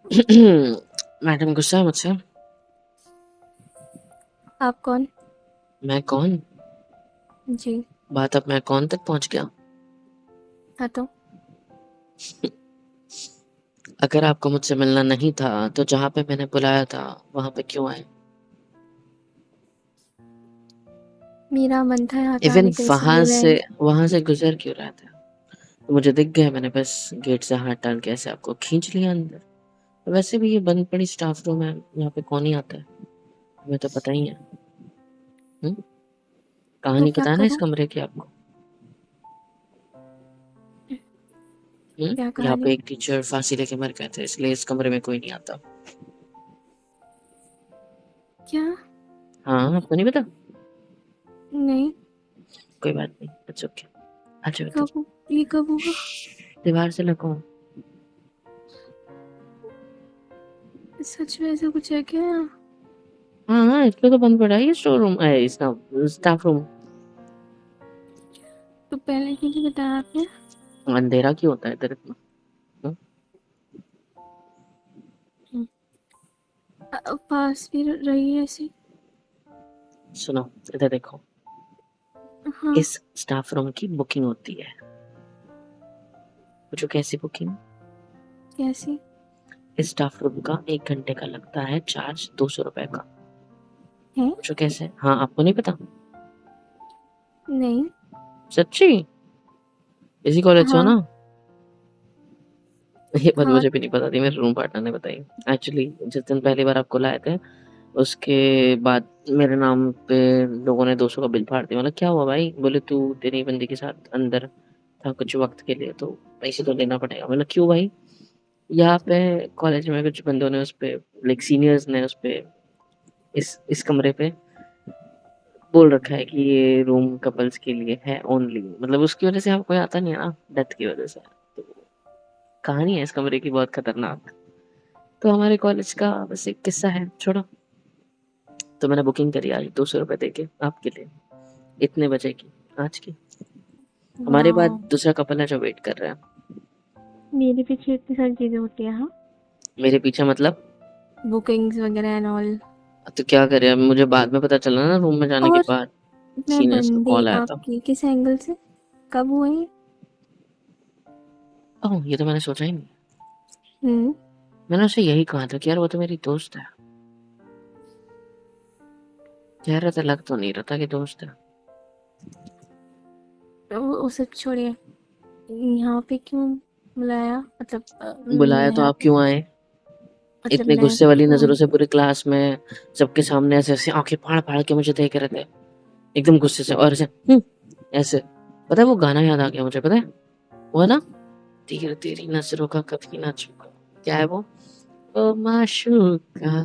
Madam गुस्सा है मुझसे? आप कौन? मैं कौन? जी। बात अब मैं कौन तक पहुंच गया। हाँ तो अगर आपको मुझसे मिलना नहीं था तो जहाँ पे मैंने बुलाया था वहां पे क्यों आए? मेरा मन था यहाँ पे इवन आने का इसलिए मैं। वहां से गुजर क्यों रहा था? तो मुझे दिख गया, मैंने बस गेट से हाथ डाल के ऐसे आपको खींच लिया अंदर। वैसे भी ये बंद पड़ी स्टाफ रूम है, यहाँ पे कौन ही आता है, हमें तो पता ही है। हम्म? तो कहानी क्या पता है ना इस करूँ? कमरे की आपको? क्या यहाँ पे कहानी? एक टीचर फांसी लेके मर गए थे, इसलिए इस कमरे में कोई नहीं आता। क्या? हाँ, आपको नहीं पता? नहीं। कोई बात नहीं, इट्स ओके। अच्छा इधर, ये कब हुआ? दीवार से लगो। सच में ऐसा कुछ है क्या? हाँ हाँ, इसलिए तो बंद पड़ा है ये स्टोर रूम, इसका स्टाफ रूम। तो पहले क्यों नहीं बताया आपने? अंधेरा क्यों होता है इधर इतना? हम्म? हम्म। पास भी रही है ऐसी। सुनो, इधर देखो। हाँ। इस स्टाफ रूम की बुकिंग होती है। पूछो कैसी बुकिंग? कैसी? इस स्टाफ रूम का 1 घंटे का लगता है चार्ज 200 रुपए का। है? पूछो कैसे? हाँ, आपको नहीं पता? नहीं। सच्ची? इसी कॉलेज से हो हाँ। ना? ये बात हाँ। मुझे भी नहीं पता थी, मेरे रूम पार्टनर ने बताई। एक्चुअली जिस दिन पहली बार आपको लाए थे, उसके बाद मेरे नाम पे लोगों ने 200 का बिल फाड़ दिया। मतलब क्या हुआ भाई? बोले तू तेरी बंदी के साथ अंदर था कुछ वक्त के लिए, तो पैसे तो देना पड़ेगा। मतलब क्यों भाई? यहाँ पे कॉलेज में कुछ बंदों ने उस पे, लाइक सीनियर्स ने उस पे, इस कमरे पे बोल रखा है कि ये रूम कपल्स के लिए है ओनली। मतलब उसकी वजह से यहाँ कोई आता नहीं है ना, डेथ की वजह से। तो कहानी है इस कमरे की बहुत खतरनाक। तो हमारे कॉलेज का बस एक किस्सा है, छोड़ो। तो मैंने बुकिंग करी आज 200 रुपए दे के आपके लिए, इतने बजे की, आज की। हमारे बाद वाह। दूसरा कपल है जो वेट कर रहा है। मेरे पीछे इतनी सारी चीजें होती है हाँ। मेरे पीछे मतलब? बुकिंग्स वगैरह एंड ऑल। तो क्या करे, अब मुझे बाद में पता चला ना रूम में जाने के और बाद। मैं सीनियर्स का बंदी कॉल आया था। आपकी किस एंगल से? कब हुआ ये? ओह, ये तो मैंने सोचा ही नहीं। हम्म। मैंने उसे यही कहा था कि यार वो तो मेरी दोस्त है। कह रहा था, लग तो नहीं रहा था कि दोस्त है। वो सब छोड़िए। यहाँ पे क्यों बुलाया? मतलब बुलाया तो यहाँ आप पे। क्यों आए? मतलब इतने मैं गुस्से वाली क्यों नजरों आई? से पूरी क्लास में सबके सामने ऐसे ऐसे आंखें फाड़ फाड़ के मुझे देख रहे थे, एकदम गुस्से से, और ऐसे ऐसे। पता है वो गाना याद आ गया मुझे, पता है वो है ना, तीर तेरी नजरों का कभी ना चुका। क्या है वो? ओ माशूका,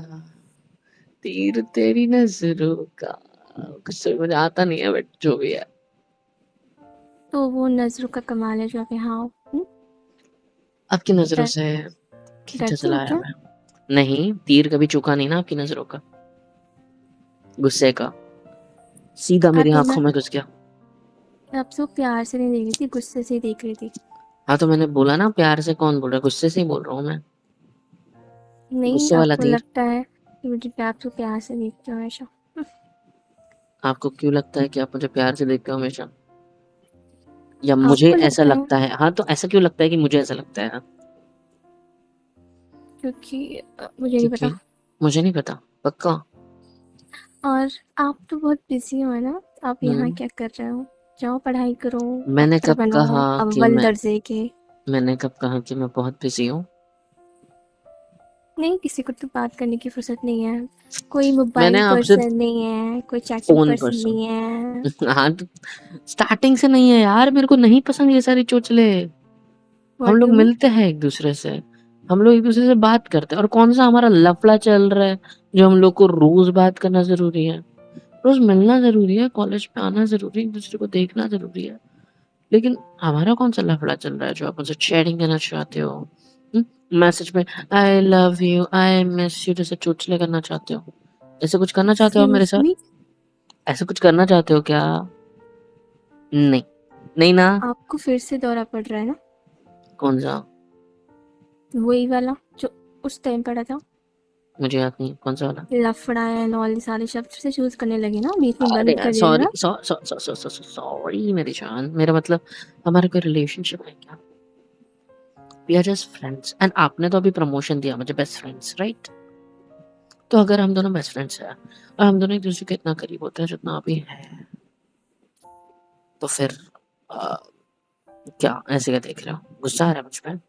तीर तेरी नजरों का। कुछ समझ में आता नहीं है, बट जो भी है। तो वो नजरों का कमाल है जो आप यहाँ हो। आपकी नजरों डर से खींचा डरते हो चला आया क्या? मैं। नहीं, तीर कभी चुका नहीं ना आपकी नजरों का, गुस्से का, सीधा हाँ मेरी तो आंखों मैं में घुस गया। आपसे प्यार से नहीं देख रही थी, गुस्से से ही देख रही थी। हाँ तो मैंने बोला ना, प्यार से कौन बोल रहा है, गुस्से से ही बोल रहा हूँ मैं। नहीं, गुस्से वाला आपको तीर। लगता है कि मुझे आपसे प्यार से देखती हूँ हमेशा। आपको क्यों लगता है कि आप मुझे प्यार से देखते हो हमेशा? या मुझे आपको ऐसा लगता है लगता है? हाँ तो ऐसा क्यों लगता है कि मुझे ऐसा लगता है? हाँ, क्योंकि मुझे नहीं पता। क्योंकि मुझे नहीं पता, पक्का। और आप तो बहुत बिजी हो है ना? आप यहाँ हम्म। क्या कर रहे हो? जाओ पढ़ाई करो। मैंने डॉक्टर कब बनो। कहा कि अव्वल दर्जे के। मैंने कब कहा कि मैं बहुत बिजी हूँ? नहीं, किसी को तो बात करने की फुर्सत नहीं है। कोई मैंने मोबाइल आपसे पर्सन नहीं है, कोई चैटिंग फोन पर्सन पर्सन। नहीं है। हाँ तो स्टार्टिंग से नहीं है यार, मेरे को नहीं पसंद ये सारी चोचले। हम व्हाट लोग डू मीन? मिलते हैं एक दूसरे से, हम लोग एक दूसरे से बात करते हैं, और कौन सा हमारा लफड़ा चल रहा है जो हम लोग को रोज बात करना जरूरी है? रोज मिलना जरूरी है, कॉलेज पे आना जरूरी है, एक दूसरे को देखना जरूरी है। लेकिन हमारा कौन सा लफड़ा चल रहा है जो आप मुझसे चैटिंग करना चाहते हो? मैसेज में I love you, I miss you जैसे चोचले करना चाहते हो? ऐसे कुछ करना चाहते हो आप मेरे एक्सक्यूज साथ? मी। ऐसे कुछ करना चाहते हो क्या? नहीं, नहीं ना। आपको फिर से दौरा पड़ रहा है ना? कौन सा? वही वाला जो उस टाइम पढ़ा था? मुझे याद नहीं कौन सा वाला। लफड़ा एंड ऑल सारे शब्द से चूज करने लगे ना, बीच में अरे बंद यार करिएगा सॉरी, ना। सॉरी मेरी जान, मेरा मतलब हमारा कोई रिलेशनशिप है क्या? We are just friends, and आपने तो अभी प्रमोशन दिया मुझे बेस्ट फ्रेंड्स, राइट? तो अगर हम दोनों बेस्ट फ्रेंड्स हैं और हम दोनों एक दूसरे के इतना करीब होते हैं जितना अभी है, तो फिर आ, क्या ऐसे क्या देख रहे हो? गुस्सा आ रहा है मुझ पे?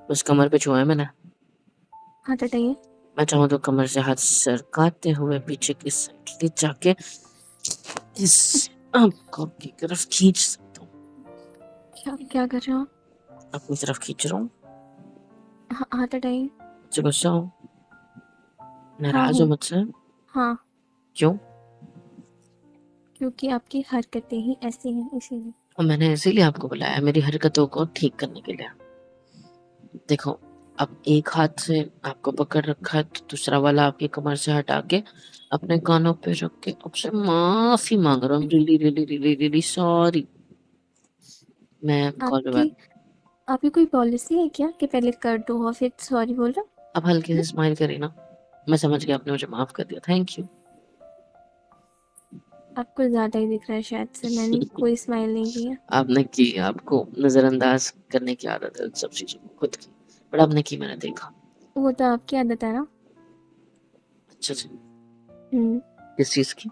उस कमर पे छुआ है मैंने। हाथ हटाइए। मैं चाहूँ तो कमर से हाथ सरकाते हुए पीछे की साइड ले जाके इस आपको की तरफ खींच सकता हूँ। क्या क्या कर रहे हो आप? अपनी तरफ खींच रहा हूँ। हाथ हटाइए। मुझसे गुस्सा हो? हाँ नाराज हो हूँ। मुझसे? हाँ, क्यों? क्योंकि आपकी हरकतें ही ऐसी हैं इसीलिए। और मैंने इसीलिए आपको बुलाया मेरी हरकतों को ठीक करने के लिए। देखो, अब एक हाथ से आपको पकड़ रखा है तो दूसरा वाला आपकी कमर से हटा के अपने कानों पे रख के आपसे माफी मांग रहा हूँ। Really really really really sorry. मैं कॉल पे आपकी बात। आपकी कोई पॉलिसी है क्या कि पहले कर दो और फिर सॉरी बोलो? अब हल्के से स्माइल करी ना, मैं समझ गया आपने मुझे माफ कर दिया, थैंक यू। आपको ज्यादा ही दिख रहा है शायद से, मैंने कोई स्माइल नहीं की है। आपने की, आपको नजरअंदाज करने की आदत है सब चीजों को खुद की, बट आपने की मैंने देखा। वो तो आपकी आदत है ना। अच्छा जी। हम्म। किस चीज की?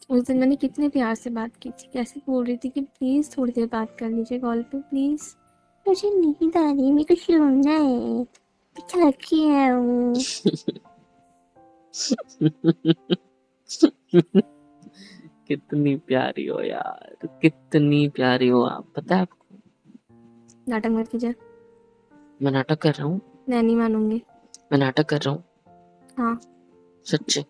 उस दिन मैंने कितने प्यार से बात की थी, कैसे बोल रही थी कि प्लीज थोड़ी देर बात कर लीजिए कॉल पे प्लीज। मुझे नींद आ रही है, मेरे को सोना है, थकी है वो। कितनी प्यारी हो यार, कितनी प्यारी हो आप, पता है आपको? नाटक मत कीजिए। मैं नाटक कर रहा हूँ? मैं नहीं मानूंगी। मैं नाटक कर रहा हूँ? हाँ। सच्चे?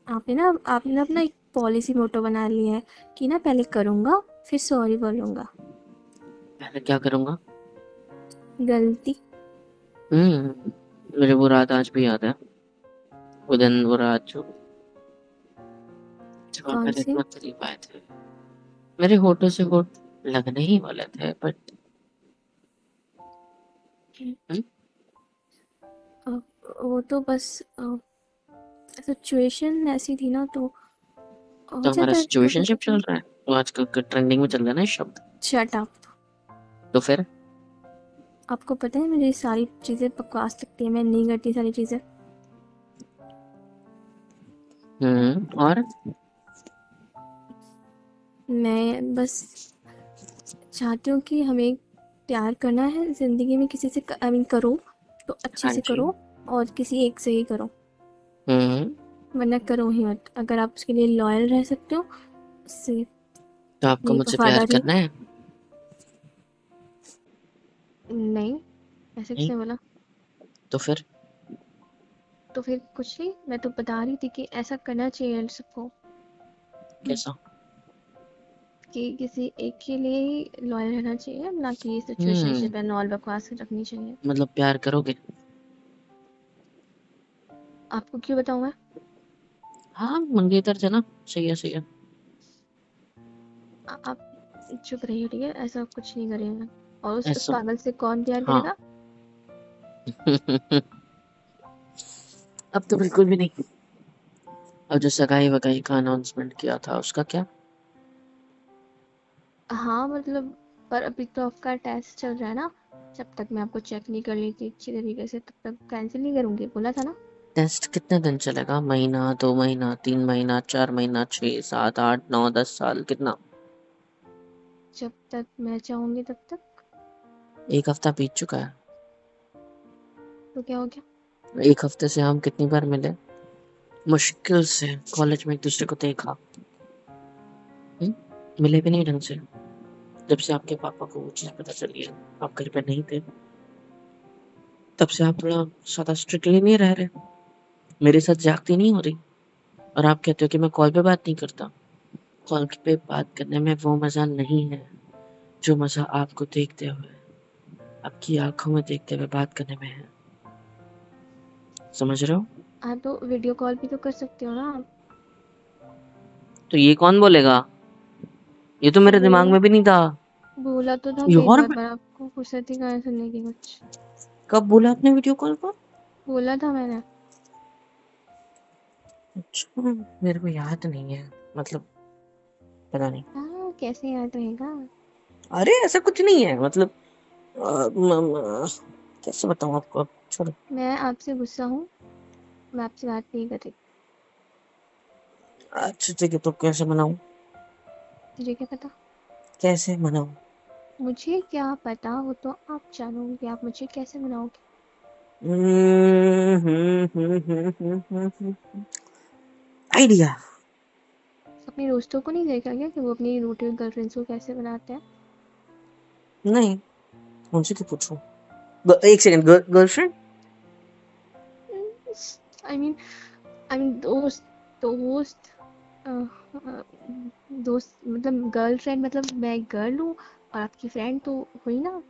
आपने ना अपना एक पॉलिसी मोटो बना लिया है कि ना पहले करूँगा फिर सॉरी बोलूँगा। पहले क्या करूँगा? गलती। मुझे वो रात आज भी याद है। वो दिन, वो रात जो जब आप कौन मेरे सी? इतना करीब आए थे, मेरे होठों से होठ लगने ही वाले थे, बट अ, वो तो बस सिचुएशन ऐसी थी ना तो हो तो हमारा जाता है कभी सिचुएशनशिप चल कभी। रहा है, वो आजकल ट्रेंडिंग में चल रहा है ना ये शब्द। Shut up. तो फिर आपको पता है मुझे सारी चीज़ें बकवास लगती है, मैं नहीं करती सारी चीज़ें। और मैं बस चाहती हूँ कि हमें प्यार करना है ज़िंदगी में किसी से, आई मीन करो तो अच्छे हाँ से जी। करो और किसी एक से ही करो, हम्म। वरना करो ही मत। अगर आप उसके लिए लॉयल रह सकते हो उससे तो आपको अपनी मुझसे प्यार वफादारी। करना है? नहीं, ऐसे नहीं? किसने बोला? तो फिर तो फिर कुछ नहीं, मैं तो बता रही थी कि ऐसा करना चाहिए सबको कैसा? कि किसी एक के लिए ही लॉयल रहना चाहिए, ना कि हम्म सिचुएशनशिप एंड ऑल बकवास रखनी चाहिए। मतलब प्यार करोगे? आपको क्यों बताऊँ मैं? हाँ मंगेतर थे ना, सही है सही है। आप चुप रहिए ठीक है, ऐसा कुछ नहीं करेंगे। और उस ऐसा पागल से कौन प्यार हाँ। करेगा? अब तो बिल्कुल भी नहीं। अब जो सगाई वगाई का अनाउंसमेंट किया था उसका क्या? हाँ मतलब, पर अभी तो आपका टेस्ट चल रहा है ना, जब तक मैं आपको चेक नहीं कर लेती अच्छी तरीके से तब तक कैंसिल नहीं करूँगी, बोला था ना। टेस्ट कितने दिन चलेगा? महीना, 2 महीना, 3 महीना, 4 महीना, 6, 7, 8, 9, 10 साल, कितना? जब तक मैं चाहूँगी तब तक। एक हफ्ता बीत चुका है। तो क्या हो गया? एक हफ्ते से हम कितनी बार मिले? मुश्किल से कॉलेज में एक दूसरे को देखा। हम्म? मिले भी नहीं ढंग से। जब से आपके पापा को वो चीज पता चली है, आप घर पे नहीं थे, तब से आप थोड़ा ज्यादा स्ट्रिक्टली नहीं रह रहे। मेरे साथ जागती नहीं हो रही, और आप कहते हो कि मैं कॉल पे बात नहीं करता। कॉल पे बात करने में वो मजा नहीं है जो मजा आपको देखते हुए, आपकी आंखों में देखते हुए बात करने में है। समझ रहे हो? हाँ तो वीडियो कॉल भी तो कर सकते हो ना आप। तो ये कौन बोलेगा? ये तो तो मेरे दिमाग में भी नहीं था। बोला तो था कई यार बार, पर आपको फुर्सत ही कहाँ है सुनने की कुछ। कब बोला आपने वीडियो कॉल पर? बोला था मैंने। अच्छा, मेरे को याद नहीं है, मतलब पता नहीं। हाँ, कैसे याद रहेगा। अरे ऐसा कुछ नहीं है, मतलब कैसे बताऊँ आपको, अब छोड़ो। मैं आपसे गुस्सा हूँ, मैं आपसे बात नहीं कर रही। अच्छा ठीक है, तो कैसे मनाऊँ? मुझे क्या पता। कैसे मनाऊँ? मुझे क्या पता, वो तो आप जानोगे, आप मुझे कैसे मनाओगे। आइडिया। अपने दोस्तों को नहीं देखा क्या कि वो अपनी रूठी गर्लफ्रेंड्स को कैसे बनाते हैं। नहीं, उनसे क्यों पूछूं? एक सेकंड, गर्लफ्रेंड? आई मीन दोस्त, दोस्त, अ, अ, दोस्त मतलब गर्लफ्रेंड, मतलब मैं गर्ल हूँ और आपकी फ्रेंड तो हुई ना,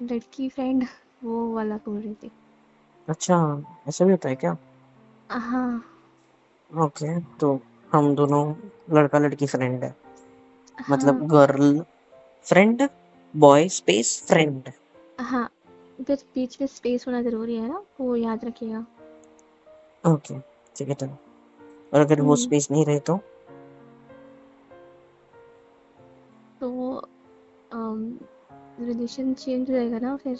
लड़की फ्रेंड, वो वाला बोल रही थी। अच्छा, ऐसा भी होता है क्या? हाँ। ओके, तो हम दोनों लड़का लड़की फ्रेंड है, हाँ। मतलब girl friend, boy space friend. हाँ, बस बीच में स्पेस होना जरूरी है ना, वो याद रखिएगा। ओके, ठीक है चलो। और अगर वो हम्म। स्पेस नहीं रहे तो? तो रिलेशन चेंज हो जाएगा ना फिर।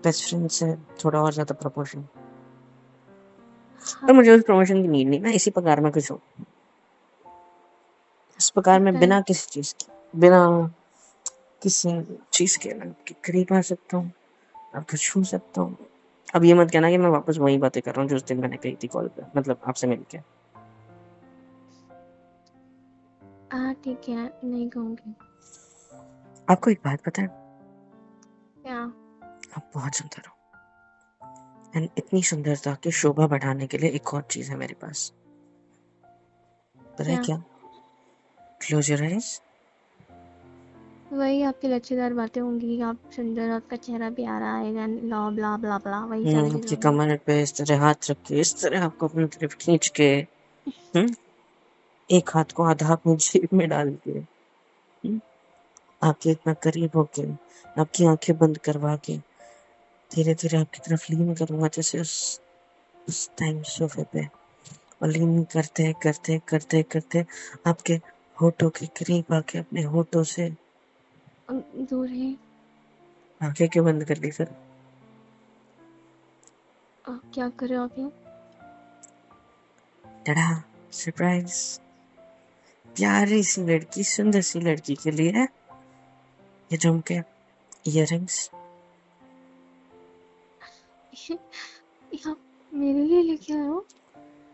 बेस्ट फ्रेंड से थोड़ा और ज्यादा प्रपोर्शन। पर हाँ। मुझे उस प्रमोशन की नीड नहीं, मैं इसी पगार में खुश हूँ। इस पगार में पता है। बिना किसी चीज की, बिना किसी चीज के मैं आपके करीब आ सकता हूँ, आपको छू सकता हूँ। अब ये मत कहना कि मैं वापस वही बातें कर रहा हूँ जो उस दिन मैंने कही थी कॉल पे, मतलब आपसे मिलके। हाँ ठीक है, नहीं कहूँगी। आपको एक बात पता है? क्या। आप बहुत सुंदर हो, एंड इतनी सुंदरता की शोभा बढ़ाने के लिए एक और चीज है मेरे पास। पता है क्या। क्या? Close your eyes. वही आपकी लच्छेदार बातें होंगी, आप सुंदर, आपका चेहरा प्यारा आएगा, ब्ला ब्ला ब्ला ब्ला, वही सारी चीजें आपकी होंगी। कमर पे इस तरह हाथ रख के, इस तरह आपको अपनी तरफ खींच के, हम्म, एक हाथ को आधा अपनी जेब में डाल के, आपके इतना करीब होके, आपकी आंखें बंद करवा के, धीरे धीरे आपकी तरफ लीन करूंगा, जैसे उस टाइम सोफे पे, और लीन करते करते करते करते आपके होठों के करीब आके अपने होठों से। दूर है। आंखें क्यों बंद कर ली सर? क्या कर रहे हो आप यहाँ। टड़ा, सरप्राइज। प्यारी सी लड़की, सुंदर सी लड़की के लिए ये झुमके, इयररिंग्स। ये आप मेरे लिए लेके आए हो।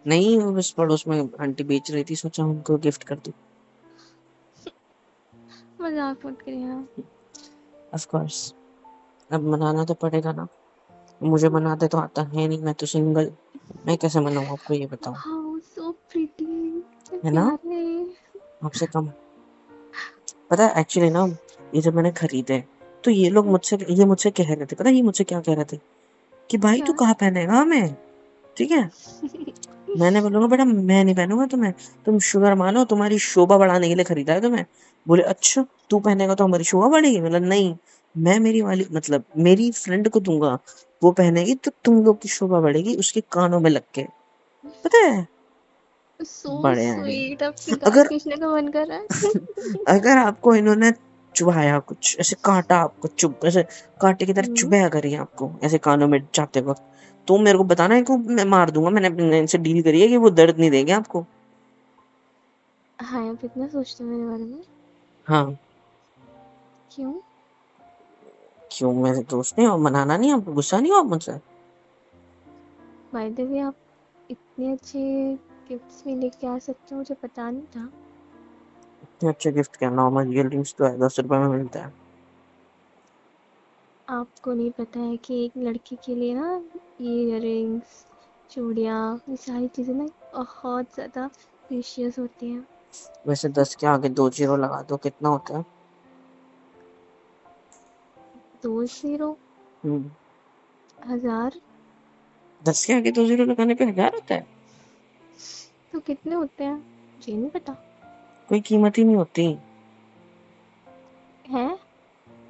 नहीं, वो बस पड़ोस में आंटी बेच रही थी, सोचा उनको गिफ्ट कर दूं। मजाक मत करिए आप। ऑफ कोर्स, अब मनाना तो पड़ेगा ना, मुझे मनाते तो आता है नहीं, मैं तो सिंगल, मैं कैसे मनाऊं आपको ये बताओ? वाओ सो प्रिटी, कितने है ना? प्यारे। आपसे कम। पता है एक्चुअली ना, ये जब मैंने खरीदे तो ये मुझसे कह रहे थे, पता है ये मुझसे क्या कह रहे थे? कि भाई तू क्या। कहाँ पहनेगा हमें? ठीक है, मैंने बोलूंगा बेटा मैं नहीं पहनूंगा तुम्हें, तुम शुगर मानो, तुम्हारी शोभा बढ़ाने के लिए खरीदा है तुम्हें। बोले अच्छा, तू पहनेगा तो हमारी शोभा बढ़ेगी? मतलब नहीं, मैं मेरी वाली, मतलब मेरी फ्रेंड को दूंगा, वो पहनेगी तो तुम लोग की शोभा बढ़ेगी उसके कानों में लग के। पता है, सो बड़े हैं। स्वीट, आपकी गाल अगर खींचने का मन कर रहा है। अगर आपको इन्होंने चुभाया, कुछ ऐसे काटा, आपको चुभ ऐसे कांटे की तरह हम्म। चुभाया करिए आपको ऐसे कानों में जाते वक्त, तो मेरे को बताना है, को मैं मार दूंगा, मैंने अपने इनसे डील करी है कि वो दर्द नहीं देंगे आपको। हाँ, आप इतना सोचते हो मेरे बारे में। हाँ। क्यों। क्यों, मेरे दोस्त नहीं हो, मनाना नहीं, आपको गुस्सा नहीं हो आप मुझसे? बाय द वे, आप इतने अच्छे गिफ्ट्स भी लेके आ सकते हो, मुझे पता नहीं था। इतने अच्छे गिफ्ट क्या, नॉर्मल इयर रिंग्स तो है, 10 रुपए में मिलता है। आपको नहीं पता है कि एक लड़की के लिए ना, ये इयररिंग्स, चूड़ियाँ, ये सारी चीज़ें ना बहुत ज़्यादा प्रीशियस होती हैं। वैसे 10 के आगे 2 जीरो लगा दो, कितना होता है? 2 0। हम्म। 1000। 10 के आगे 2 जीरो लगाने पे 1000 होता है? तो कितने होते हैं मुझे नहीं पता। कोई कीमत ही नहीं होती। है।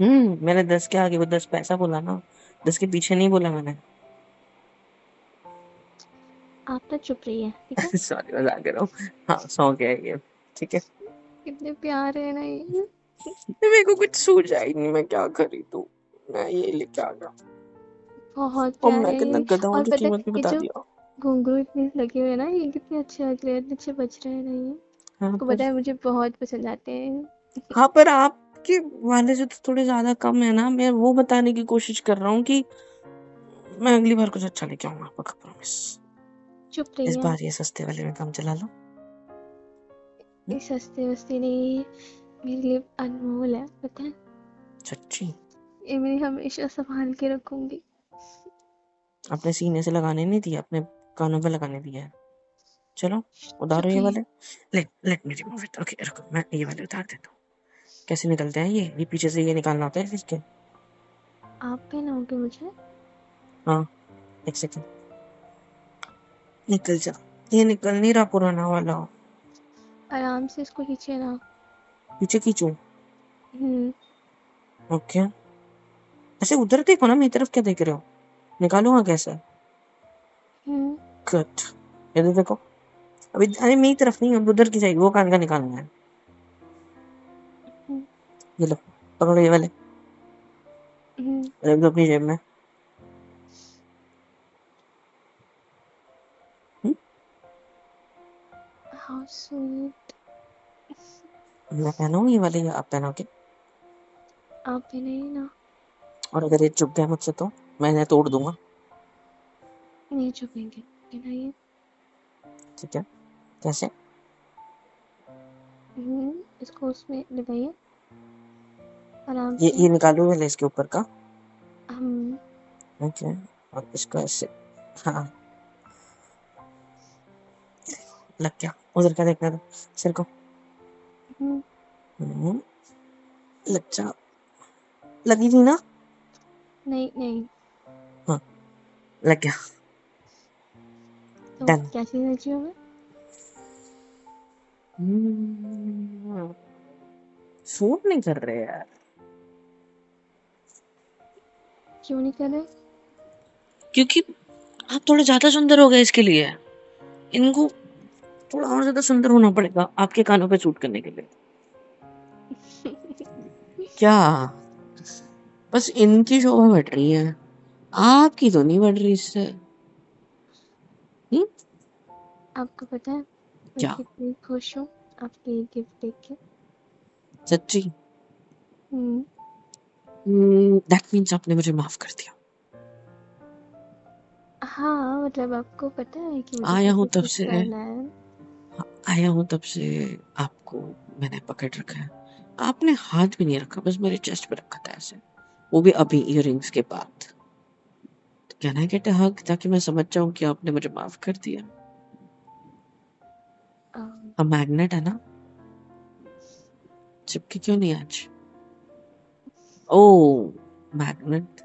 मैंने 10 के आगे वो 10 पैसा बोला ना, 10 के पीछे नहीं बोला मैंने। आप तो चुप रहिए, ठीक है? सॉरी मजाक कर रहा हूँ। हाँ सौ गया ये, ठीक है। कितने प्यारे हैं ना ये। मेरे को कुछ सूझा ही नहीं, मैं क्या खरीदूं। मैं ये लेके आ गया बहुत और प्यारे मैं हैं कितना ये। गधा हूँ और जो पता है, कीमत भी ये बता जो दिया। घुंघरू इतने लगे हुए हैं ना, ये कितने अच्छे लग रहे हैं, इतने अच्छे बज रहे हैं ना ये। हाँ आपको पर पता है मुझे बहुत पसंद आते हैं। हाँ पर आपके वाले जो तो थोड़े ज्यादा कम है ना, मैं वो बताने की कोशिश कर रहा हूँ कि मैं अगली बार कुछ अच्छा लेके आऊंगा, पक्का प्रॉमिस। चुप इस रहिए आप। बार ये सस्ते वाले में काम चला लो। ये सस्ते वस्ते नहीं, मेरे लिए अनमोल है, पता है? सच्ची? ये मैं हमेशा संभाल के रखूंगी। अपने सीने से लगाने नहीं दिए, अपने कानों पे लगाने दिया है। चलो उतारो चुप ये रहिए। वाले। Let me remove it. Okay रुको, मैं ये वाले उतार देता हूँ। कैसे निकलते हैं ये पीछे से ये निकालना होता है इसके। आप पहनाओगे मुझे? हाँ, एक सेकंड। निकल जा। ये निकल नहीं रहा पुराना वाला। आराम से इसको खींचे ना। पीछे खींचूं? हम्म। ओके। ऐसे उधर देखो ना, मेरी तरफ क्या देख रहे हो? निकालूंगा कैसे? हम्म। कट। इधर देखो। अभी अरे मेरी तरफ नहीं, अब उधर की साइड, वो कान का निकालना है। हम्म। ये लो, पकड़ो ये वाले। हम्म। रख दो अपनी जेब में। हम्म? How sweet. मैं पहनाऊं ये वाले या आप पहनोगे? आप पहनाइए ना। और अगर ये चुप गया मुझसे तो मैं इन्हें तोड़ दूंगा। नहीं छुपेंगे, पहनाइए। ठीक है। कैसे? इसको उसमें लगाइए, आराम ये से। ये निकालू वाले इसके ऊपर का? हम। ओके। और इसको ऐसे। हाँ, लग गया। उधर क्या देखना था? सिर को। हम्म। हम्म, लग जा। लगी थी ना? नहीं नहीं। हाँ, लग गया। तो डन। क्या चीज़ चाहिए हमें? सूट नहीं कर रहे यार। क्यों नहीं कर रहे? क्योंकि आप थोड़े ज्यादा सुंदर हो गए इसके लिए। इनको थोड़ा और ज्यादा सुंदर होना पड़ेगा आपके कानों पे सूट करने के लिए। क्या? बस इनकी शोभा बढ़ रही है, आपकी तो नहीं बढ़ रही इससे। हम्म? आपको पता है मैं क्या? कितनी खुश हूँ आपके ये गिफ्ट देख के। सच्ची? हम्म। दैट मीन्स आपने मुझे माफ कर दिया। हाँ मतलब आपको पता है कि मुझे आया हूँ कैसे तब खुश से करना है। आया हूँ तब से आपको मैंने पकड़ रखा है। आपने हाथ भी नहीं रखा, बस मेरे चेस्ट पे रखा था ऐसे। वो भी अभी इयररिंग्स के बाद। तो कहना है कहते हक, ताकि मैं समझ जाऊं कि आपने मुझे माफ कर दिया। अम, हम मैग्नेट है ना? चिपके क्यों नहीं आज? ओ, मैग्नेट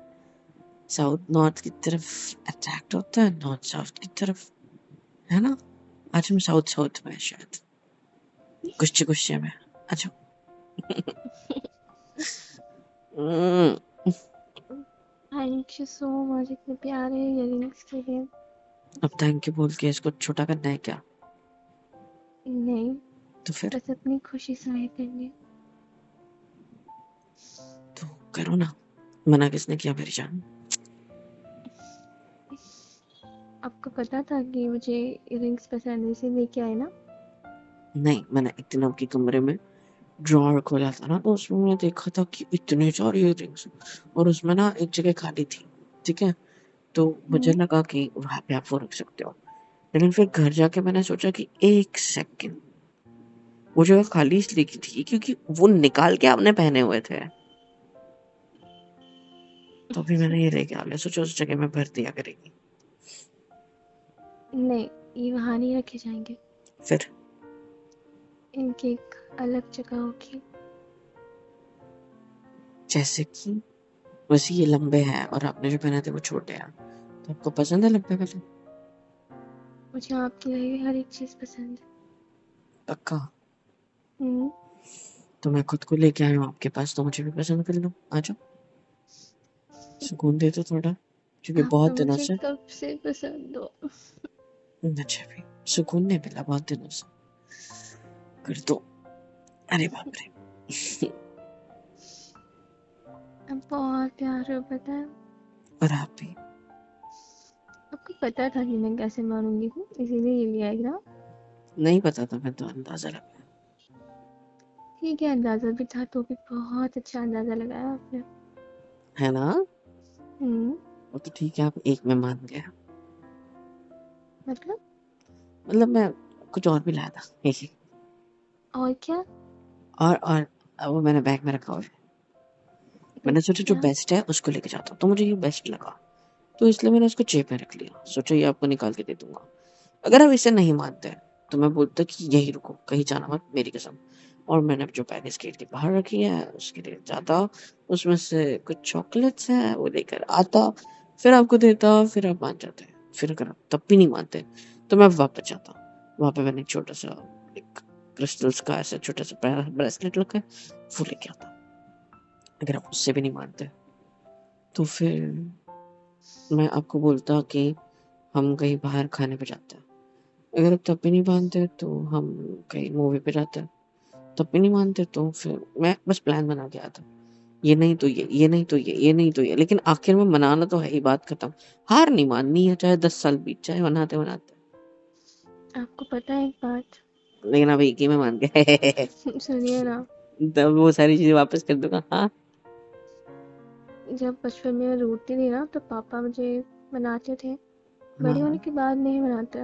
साउथ नॉर्थ की तरफ अट्रैक्ट होता है, नॉर्थ साउथ की तरफ, है ना? आज हम साउथ साउथ में हैं शायद, गुस्से गुस्से में। अच्छा। हम्म, थैंक यू सो मच इतने प्यारे इयररिंग्स के लिए। अब थैंक यू बोल के इसको छोटा करना है क्या? नहीं, तो फिर बस अपनी खुशी जाहिर करनी है। तो करो ना, मना किसने किया मेरी जान? आपको पता था कि मुझे इयररिंग्स पसंद है, इसे लेके आए ना? नहीं, मैंने एक दिन आपके कमरे में ड्रॉअर खोला था ना, तो उसमें मैंने देखा था कि इतने सारे इयररिंग्स, और उसमें ना एक जगह खाली थी। ठीक है, तो मुझे हम्म। लगा कि वहां पे आप वो रख सकते हो। लेकिन फिर घर जाके मैंने सोचा कि एक सेकंड, वो जगह खाली इसलिए की थी क्योंकि वो निकाल के आपने पहने हुए थे। तो अभी मैंने ये लेके आ गया, सोचा उस जगह में भर दिया करेगी। नहीं, ये वहां नहीं रखे जाएंगे। फिर? इनकी एक अलग जगह होगी। जैसे कि? वैसे ये लंबे हैं और आपने जो पहने थे वो छोटे हैं, तो आपको पसंद है लंबे वाले? मुझे आपकी लाई हुई हर एक चीज पसंद है। पक्का? हम्म। तो मैं खुद को लेके आया हूँ आपके पास, तो मुझे भी पसंद कर लो, आ जाओ। सुकून दे दो थोड़ा, क्योंकि आप तो बहुत दिनों मुझे से। कब से पसंद हो। मुझे भी सुकून नहीं मिला बहुत दिनों से। कर दो। अरे बाप रे। आप बहुत प्यार हो, पता है। और आप भी। आपको पता था कि मैं कैसे मारूंगी हूँ, इसीलिए ये लिया है ना। नहीं पता था, मैं तो अंदाजा लगा। ठीक है, अंदाजा भी था तो भी बहुत अच्छा अंदाजा लगाया आपने। है ना? हम्म। वो तो ठीक है, आप एक में मान गए। मतलब? मतलब मैं कुछ और भी लाया था। और क्या? और वो मैंने बैग में रखा हुआ है। मैंने सोचा जो क्या? बेस्ट है उसको लेके जाता हूँ, तो मुझे ये बेस्ट लगा, तो इसलिए मैंने इसको जेब में रख लिया। सोचा ये आपको निकाल के दे दूंगा। अगर आप इसे नहीं मानते हैं तो मैं बोलता कि यही रुको, कहीं जाना मत, मेरी कसम। और मैंने जो बैग इस गेट के बाहर रखी है उसके लिए जाता, उसमें से कुछ चॉकलेट्स हैं वो लेकर आता, फिर आपको देता, फिर आप मान जाते। फिर अगर आप तब भी नहीं मानते तो मैं वापस जाता। वहां पे मैंने एक छोटा सा, एक क्रिस्टल्स का ऐसा छोटा सा ब्रेसलेट रखा है, वो लेके आता। अगर आप उससे भी नहीं मानते तो फिर मैं आपको बोलता कि हम कहीं बाहर खाने पे जाते हैं। अगर आप तब भी नहीं मानते तो हम कहीं मूवी पे जाते हैं। तब भी नहीं मानते तो फिर मैं बस प्लान बना के आता। ये नहीं तो ये नहीं तो ये नहीं तो ये, लेकिन आखिर में मनाना तो है ही, बात खत्म। हार नहीं माननी है, चाहे 10 साल बीत जाए मनाते मनाते। आपको पता है एक बात? लेकिन अब एक ही में मान गए। सुनिए ना। तब वो सारी चीजें वापस कर दूंगा, हाँ। जब बचपन में मैं रोती थी ना तो पापा मुझे मनाते थे। बड़ी होने हाँ, के बाद नहीं मनाते।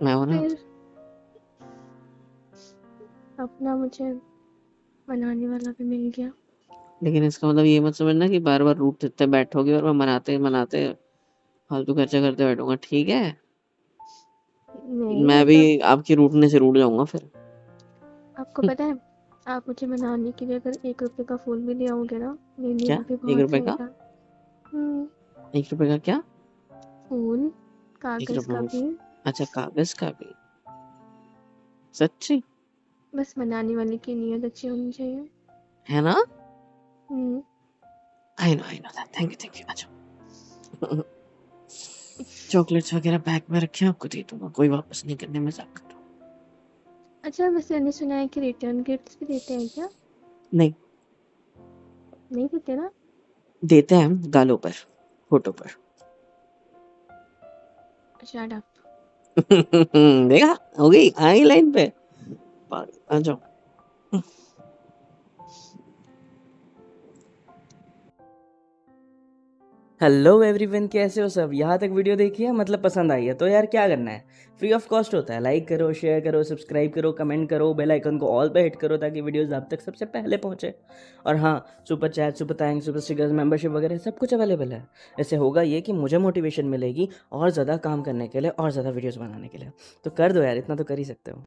मैं हूं ना। फिर अपना मुझे मनाने वाला भी मिल गया। लेकिन इसका मतलब ये मत समझना कि बार बार रूठते बैठोगे और मैं मनाते मनाते फालतू खर्चा करते बैठूंगा, ठीक है? नहीं मैं भी मतलब, आपके रूठने से रूठ जाऊंगा फिर। आपको पता है, आप मुझे मनाने के लिए अगर 1 रुपए का फूल भी ले आओगे ना, मेरे लिए क्या? वो भी एक बहुत रुपए का? रहेगा। हम्म। 1 रुपए का क्या? फूल, एक कागज रुपए का में? भी। अच्छा, कागज का भी? सच्ची? बस मनाने वाले की नीयत अच्छी होनी चाहिए। है ना? Hmm. I know that, thank you, अच्छा। चॉकलेट्स वगैरह बैग में रखे हैं, आपको दे दूंगा, कोई वापस नहीं करने, मजाक कर रहा हूँ। अच्छा, वैसे मैंने सुना है कि रिटर्न गिफ्ट्स भी देते हैं क्या? नहीं, नहीं देते ना? देते हैं हम गालों पर, फोटो पर। Shut up. देखा, हो गई, आई लाइन पे। पागल, आ जाओ। हेलो एवरीवन, कैसे हो सब? यहाँ तक वीडियो देखी है, मतलब पसंद आई है तो यार क्या करना है, फ्री ऑफ कॉस्ट होता है। लाइक करो, शेयर करो, सब्सक्राइब करो, कमेंट करो, बेल आइकन को ऑल पे हिट करो ताकि वीडियोस आप तक सबसे पहले पहुँचे। और हाँ, super chat, super thanks, super stickers, membership वगैरह सब कुछ अवेलेबल है। इससे होगा ये कि मुझे मोटिवेशन मिलेगी और ज़्यादा काम करने के लिए और ज़्यादा वीडियोज़ बनाने के लिए। तो कर दो यार, इतना तो कर ही सकते हो।